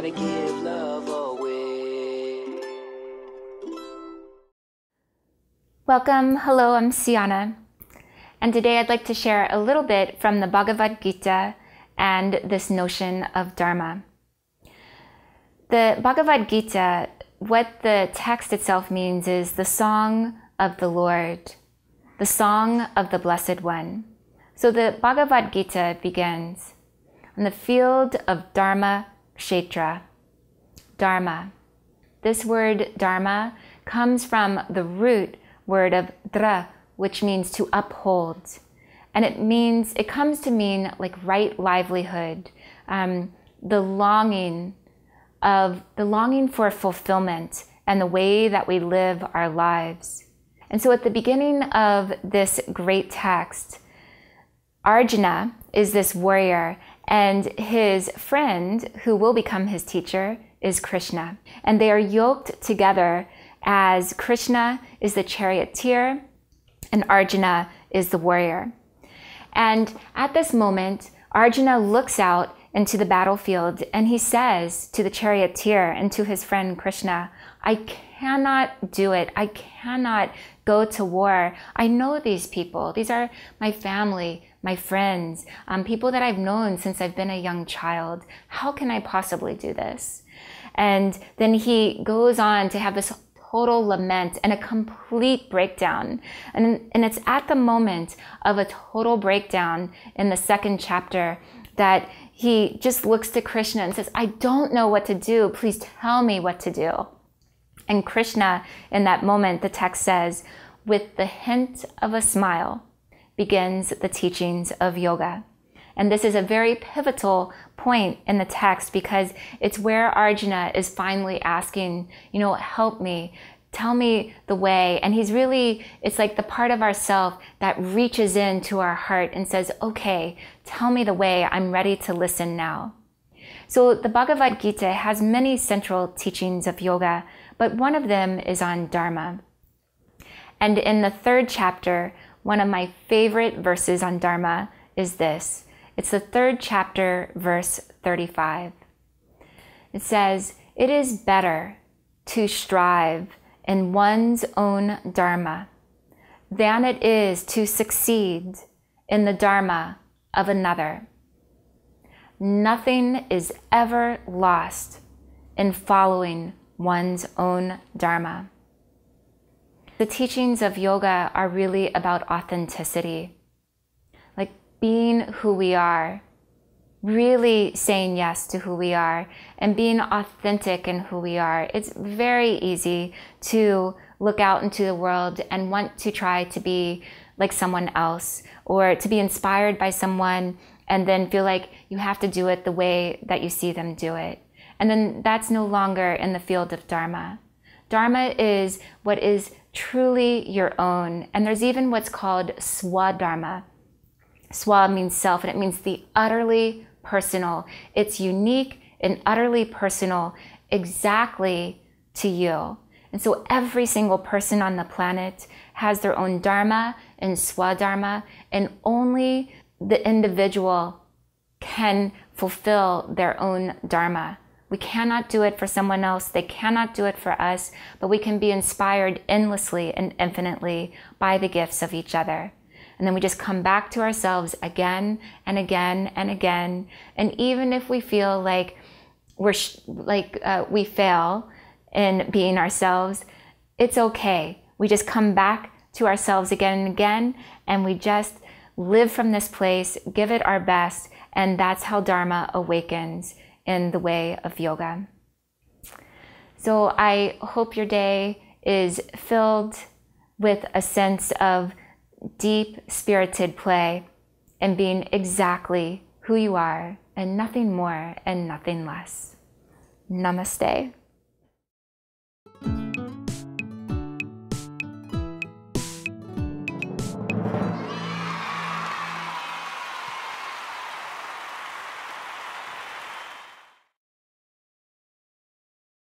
to give love away. Welcome, hello, I'm Sianna, and today I'd like to share a little bit from the Bhagavad Gita and this notion of Dharma. The Bhagavad Gita, what the text itself means is the song of the Lord, the song of the Blessed One. So the Bhagavad Gita begins, on the field of Dharma Kshetra. Dharma. This word Dharma comes from the root word of dra, which means to uphold. And it comes to mean like right livelihood, the longing for fulfillment and the way that we live our lives. And so at the beginning of this great text, Arjuna is this warrior, and his friend, who will become his teacher, is Krishna. And they are yoked together as Krishna is the charioteer and Arjuna is the warrior. And at this moment, Arjuna looks out into the battlefield and he says to the charioteer and to his friend Krishna, I cannot do it. I cannot go to war. I know these people. These are my family, my friends, people that I've known since I've been a young child. How can I possibly do this? And then he goes on to have this total lament and a complete breakdown. And it's at the moment of a total breakdown in the second chapter that he just looks to Krishna and says, I don't know what to do. Please tell me what to do. And Krishna, in that moment, the text says, with the hint of a smile begins the teachings of yoga. And this is a very pivotal point in the text because it's where Arjuna is finally asking, help me, tell me the way. And it's like the part of ourself that reaches into our heart and says, okay, tell me the way, I'm ready to listen now. So the Bhagavad Gita has many central teachings of yoga, but one of them is on Dharma. And in the third chapter, one of my favorite verses on Dharma is this. It's the third chapter, verse 35. It says, it is better to strive in one's own Dharma than it is to succeed in the Dharma of another. Nothing is ever lost in following one's own Dharma. The teachings of yoga are really about authenticity, like being who we are, really saying yes to who we are and being authentic in who we are. It's very easy to look out into the world and want to try to be like someone else or to be inspired by someone and then feel like you have to do it the way that you see them do it. And then that's no longer in the field of Dharma. Dharma is what is truly your own. And there's even what's called swadharma. Swa means self, and it means the utterly personal. It's unique and utterly personal exactly to you. And so every single person on the planet has their own dharma and swadharma, and only the individual can fulfill their own dharma. We cannot do it for someone else. They cannot do it for us, but we can be inspired endlessly and infinitely by the gifts of each other. And then we just come back to ourselves again and again and again. And even if we feel like we fail in being ourselves, it's okay. We just come back to ourselves again and again, and we just live from this place, give it our best, and that's how Dharma awakens in the way of yoga. So I hope your day is filled with a sense of deep spirited play and being exactly who you are and nothing more and nothing less. Namaste.